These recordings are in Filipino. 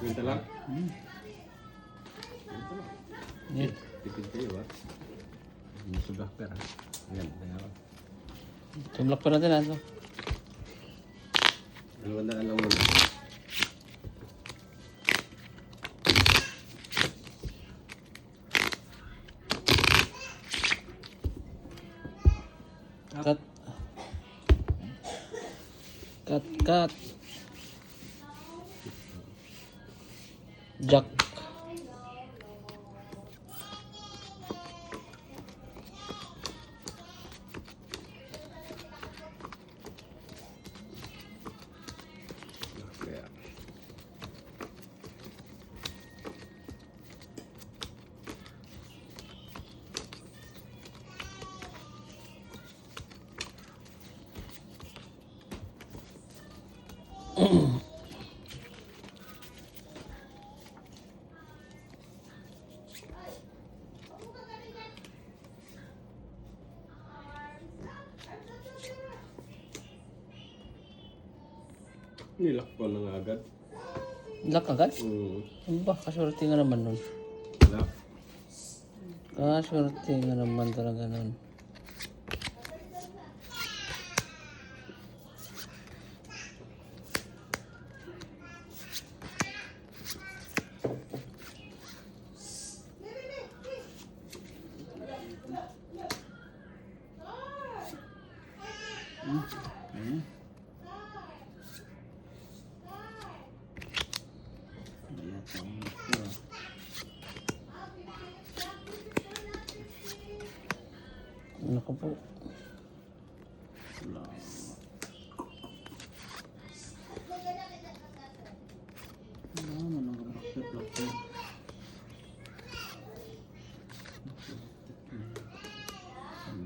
Ganito lang. Yan. Tipid kayo ha. Hindi sa black pair ha. Ayan, ayan. Tumlak pa natin ito. 200 lang muna. Cut. Cut, cut. Jack. Kaya. Nilakpan na nga agad. Lock agad? Hmm. Ano ba? Kasurti nga naman nun. Lock. Kasurti nga naman talaga nun. Ano ko po?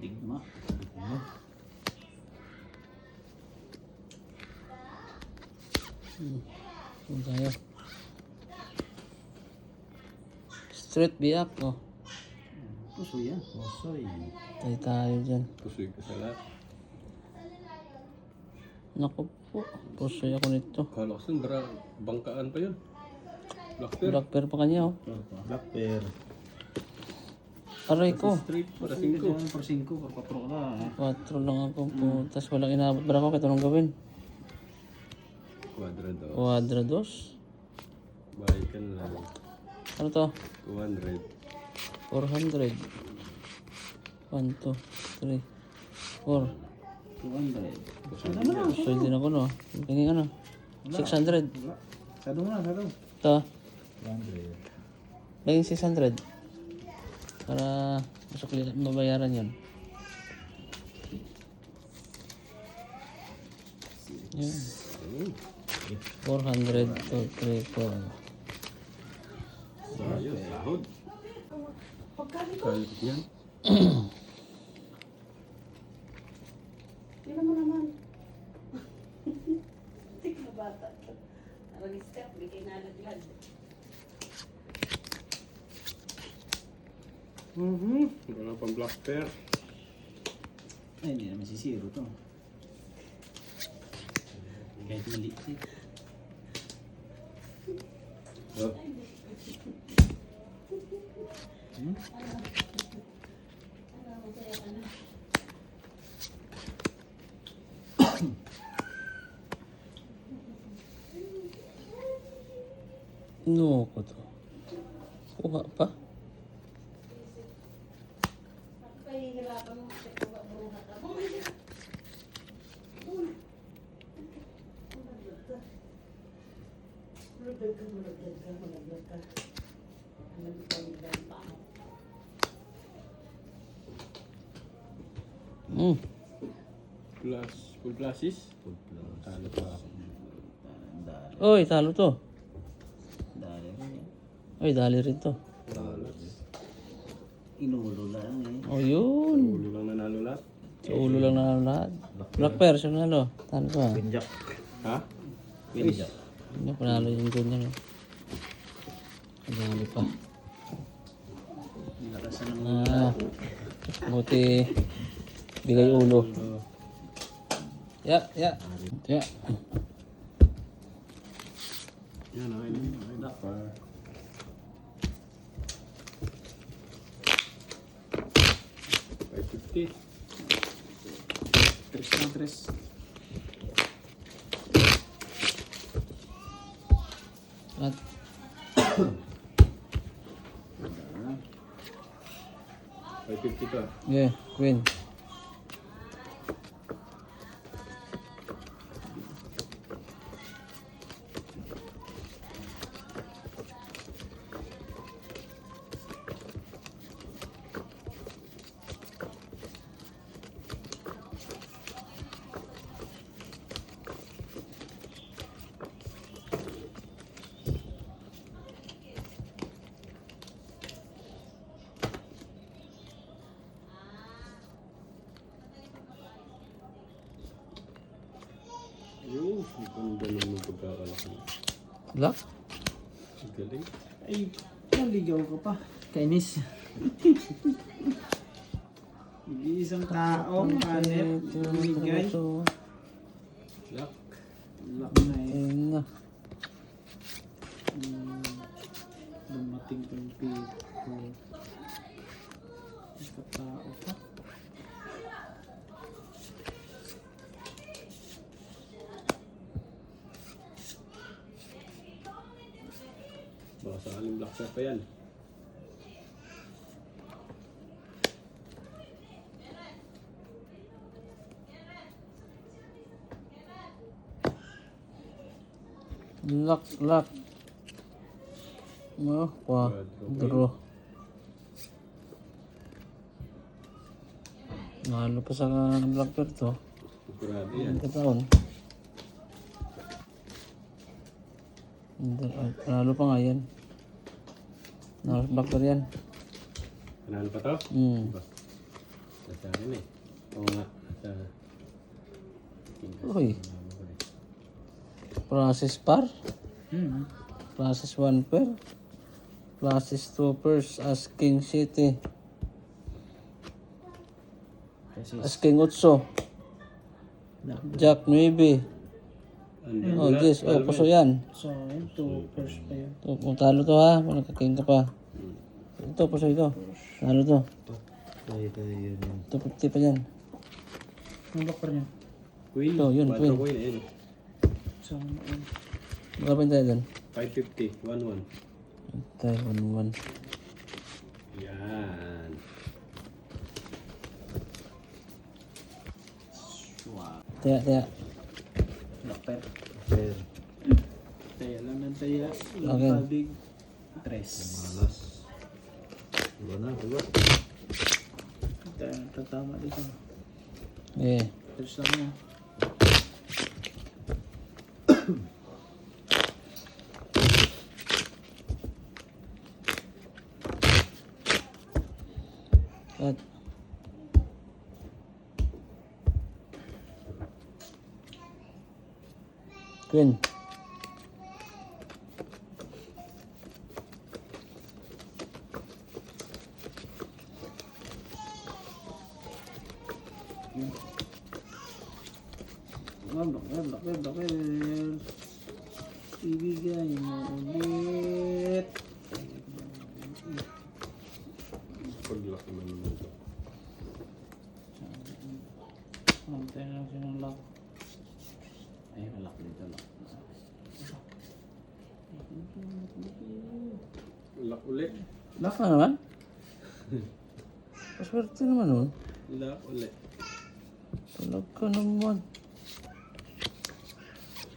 Digma. Kung tayo. Straight biak oh. Puso yan. Pusoy. Tayo dyan. Pusoy ka sa lahat. Naku po. Pusoy ako nito. Kala ko saan, bangkaan pa yun. Black pair. Black pair pa kanya oh. Black pair. Aray ko. Straight para 5. Por 5, por 4 ka. 4 lang ako po. Tapos walang inabot. Bara ko kaya anong gawin? Quadrado. Quadrados. Bayad ka na lang. Ano to? 200. 400. 1, 2, 3, 4. 200. Pusoy din ako no. Tingin ano? 600. Sado nga, sado. Ito. 200. Laging 600. Para mabayaran yun. Yun. 400 to 3, 4. Ayos, sahod. Kalit yan. Tingnan mo naman. Tingnan na bata. Parang step, bigay na naglag. Wala pang black pair. Ay, hindi naman si Zero to. Kahit maliit eh. Oh. No ko to. Kuha pa. Pahihirapan mo kasi buhat ako. Malaglag ka. Ano ba yung pa ako? Plus, full pluses. Talo pa ako. Dali. Oy, talo to. Dali rin yan. Oy, dali rin to. Talo. Inuulo lang eh. Oh, yun. Ulo lang nanalo lahat. Sa ulo lang na lahat. Black pair, siya nalo. Talo pa. Winjak. Ha? Winjak. Hindi, panalo yung ganyan. Dali pa. Nakasan ng Buti bigay ulo. Ya. Yan, okay na. Okay na. Lock. Pa. $550. Tres lang, tres. At $550 to. yeah, queen. Yung, ang ganda naman pagkakalaki. Lock? Ang galing. Ay, naligaw ka pa. Kainis. Isang tao, hanep, binigay. Lock. Lock na eh. Ayun na. Dumating kang people. Katao pa. Baka sakaling black shot pa yan. Lock, lock. Oh, wah, draw. Nalo pa sa black pair to. Sigurado yan. Ang kataon. Nalo pa nga yan. Nalo sa black pair yan. Panalo pa to? Hmm. Diba? Sa akin eh. Oo nga. Sa... Uy. Process par. Process 1 pair. Process 2 pairs as King City. As King 8. Jack 9. Oh, yes. Oh, puso yan. So, yun, 2 first pa yun. Ito, kung talo to ha, magkakaking ka pa. Ito, puso ito. Talo to. Ito yun. Ito, 50 pa yan. Ang lock pa niya. Queen. Ito, yun, Queen. queen. Ayun. So, ano? Baka pa tayo dyan. 550. 1-1. Tayo, 1-1. Yan. Wow. Taya, taya. Lock pair. Fair. Taya lang ng taya. Okay. Big. Tres. Malas. Diba na? Diba? Tayo, tatama dito. Eh, Tres lang na. at Queen. Bakit? Ibigay mo ulit. Pag-lock naman naman ito. Mantay lang siya ng lock. Ay, lock dito, lock. Lock ulit. Lock na naman? Paswerte naman nun. Lock ulit. Talaga naman.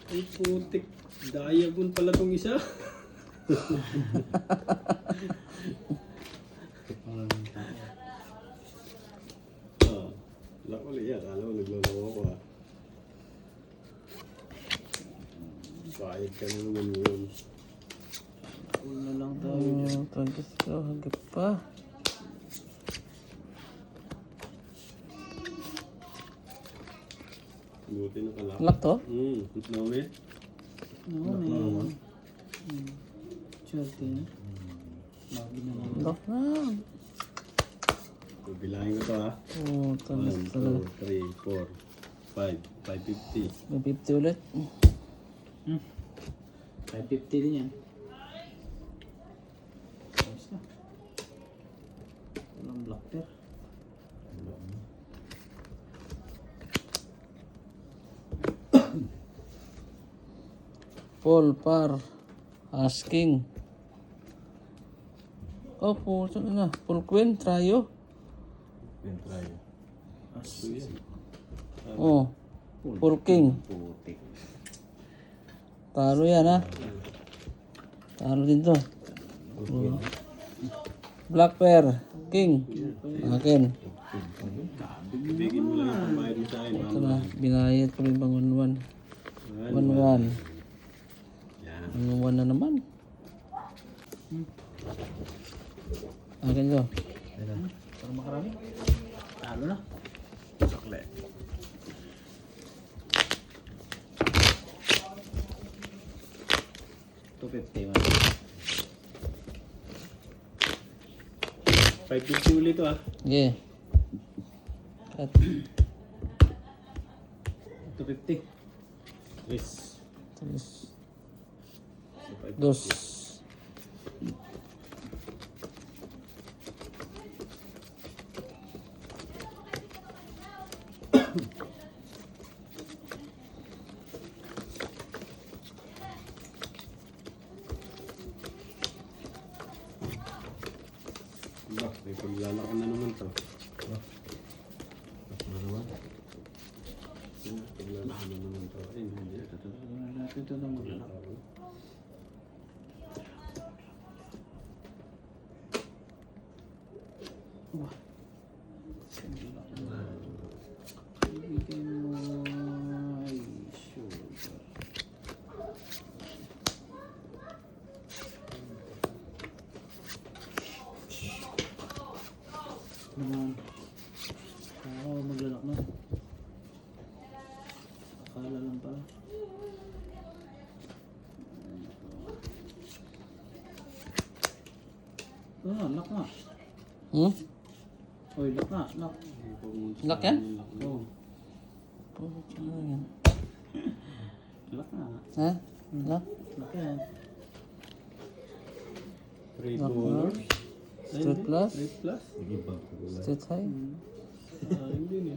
Ay putik. Diagon pala tong isa. Ah, lock ulit yan. Alam mo, nagloloko ko ah. Bayad ka na naman yun. Full na lang tayo dyan. Oh, 23, hagip pa. Buti na kalak. Lock to? Naomi? Oo, may swerte na. Lagi na lang. Lock na. Bilangin ko to ha. Oh, 1, talas talaga. 2, 3, 4, 5. 550. May 50 ulit. 550 din yan. pair. Full par. Asking. Oh, puso na. Full queen. Trio. Yan, try. Aso yan. Oh. Full king. Putik. Talo yan ha. Talo din to. Oh. Black pair. King. Akin. Bigyan mo lang yung pambayad mo sa akin. Ito na. Binayad ko rin pang 1-1. 1-1. Yan. 1-1 na naman. Akin to. Para makarami. Talo na. Sakle. $250 man. 550 ulit to ah. Yeah. Cut. 250. Yes. Terus. So, 550. Dos. Ba, may paglalaki na naman to. Ba. Tapos na naman. Paglalaki na naman to. Ay, hindi. Natin ito na maglalak. Wah. Ibigay mo. Ay, sugar. Naman. Maglalak na. Akala lang pala. Lock nga. Hmm? Oy, lock nga, lock. Lock yan? Oh, Pucha na yan. lock nga. Ha? Lock? Lock yan. 3 Lock dollars. Straight plus? 3 plus? Sige ba? Straight high? Hindi na.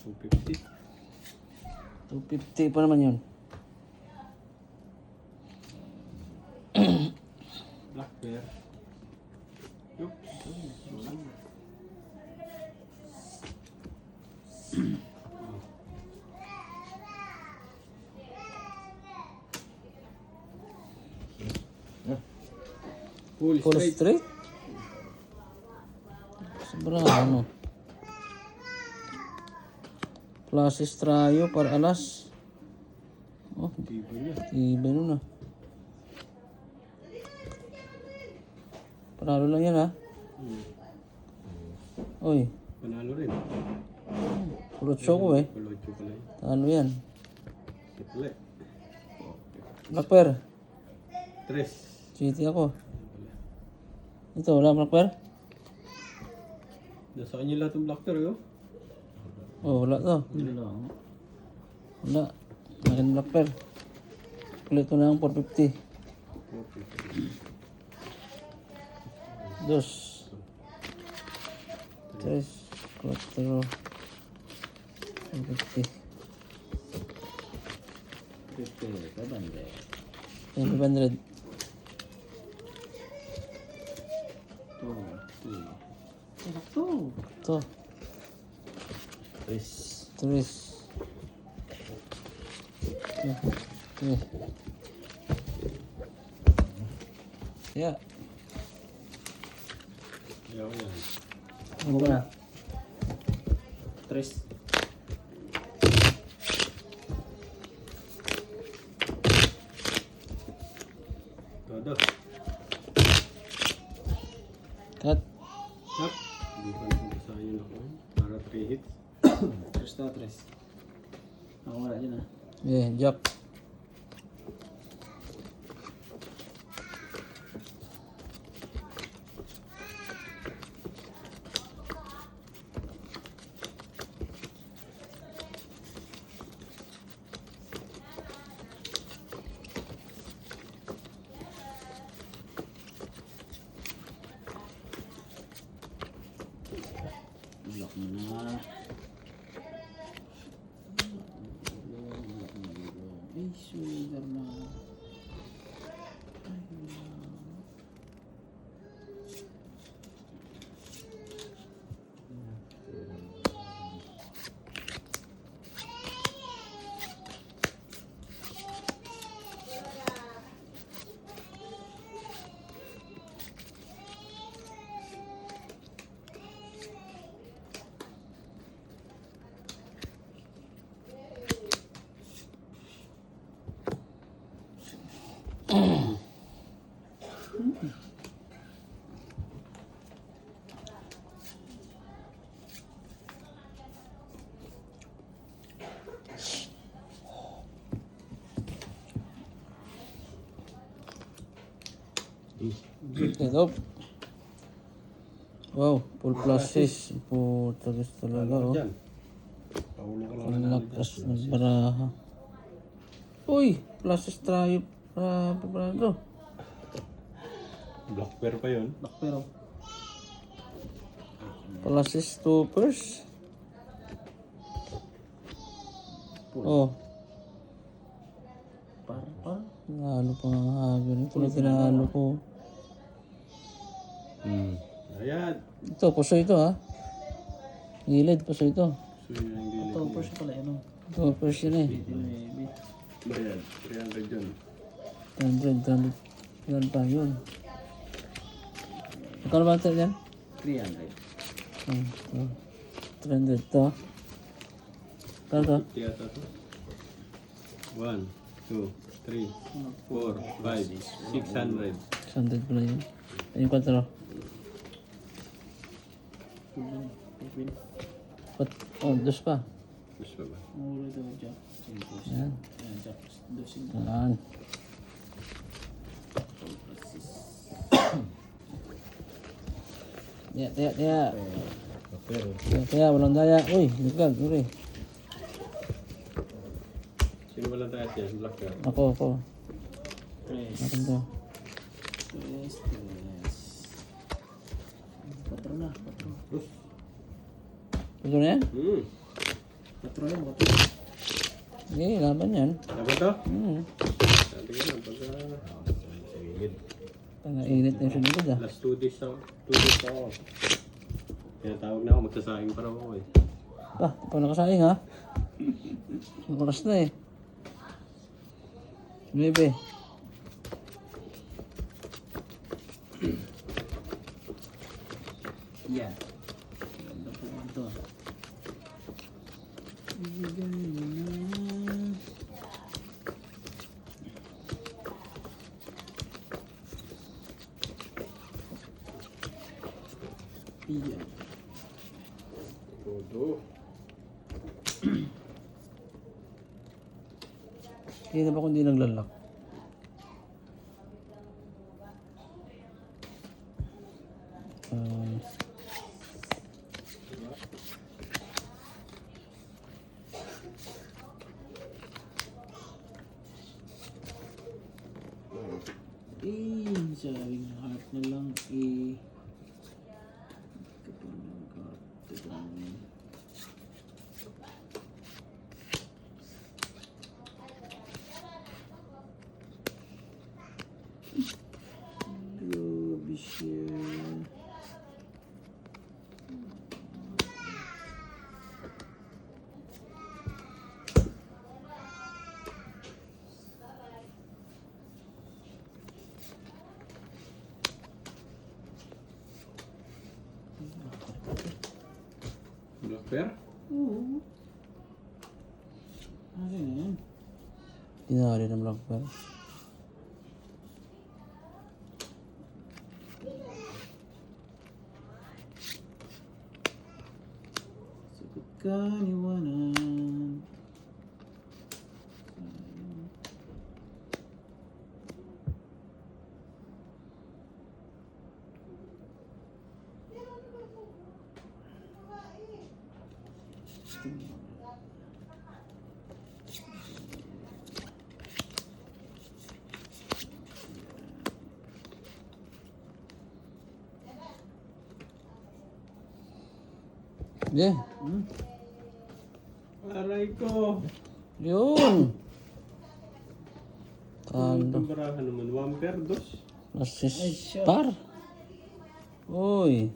$250. 250 pa naman yun. Black bear. Yup. Full Full straight. straight? Sobrang ano. Flashes trayo para alas. Oh, Diba niya? iba nun ah. Panalo lang yan ah. Oy, Panalo rin. pulot choco eh. Palocho pala yun. Talo yan. Sikle. Black pair. 3. Cheaty ako. Ito, wala black pair? Nasa kanya lahat ng black bear yun. Oh, wala to. Lang. Wala. Akin black pair. Kulit ko na ang 450. 450. Dos. Tres. Cuatro. 450. 50, kabande. 500. 2, 3. Sakto. Ito. Tres. Tres. Okay. Yeah. Ayaw yan. Ano ba na? 3. Todo. Cut. Yup. Hindi pa napabasahan yun ako. Para 3 hits. 3 na 3. Ako wala dyan ah. Yeah, jack. Ay, sweater na. Ay, no. Ito. Wow, full flashes. Puta gusto talaga oh. Diyan. Paulo ko lang Ang na lakas ng baraha. Uy, flashes tayo. Brado. Black pair pa yun. Pero, Flashes toppers. Oh, par. nalo pa nga hagon. Ito na tinalo ko. Ayan. Ito, puso ito ha. Gilid, puso ito. So yun ang gilid. Ito, first pala, ano? Toppers yun eh. Maybe. Bayan. 300 yun. 100. Yan pa yun. Magkano ba ito yan? 300. 300 to. Kano to? Tiyata to. 1, 2, 3, 4, 5, 600. 600 pala yun. Ayun 4. Oh, dos pa. Gusto ba? Mura daw, Jack. Yan. Ayan, Jack. Dosin. Yan. Tiya. Pero, Tiya, walang daya. Uy, naglag. Uri. sino ba lang tayo yan? Black pair. Ako. Press. Akin to. Press. 4 na. 4. Ito na yan? 4 na, 4. Sige, laban yan. Dapat to? Sabi ko lang, pagka... Init na yung sunod ah. Last 2 days ako. 2 days ako. Kaya tawag na ako, magsasaing pa raw ako eh. Ah, di pa nakasaing ha? Ang oras na eh. 9. Yan. Ganda po ito. Ibigay mo na. Iyan. Todo. Hindi na ba kung di naglalak? Sabing heart na lang kapag nag-heart. Grabe siya. Black pair? Oo. Akin na yan. Tinali ng black pearl. Sagot ka niwanan. Yeah. Aray ko. Yun. Talo. Ang barahan naman. 1 pair, 2. Flashes par. Uy.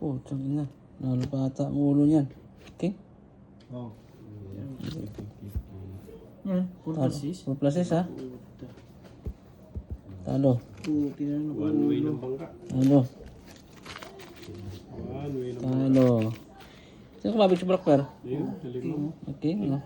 Oh, tangin na. Nalo pa ata ang ulo niyan. Okay? Oh. Yan. Purposes? Full flashes ha. Talo. Puti na ano. 1 way ng bangka. Talo. 1 way ng Talo. Sino kumabit si Brockper? Ayun, halima. Okay, ano?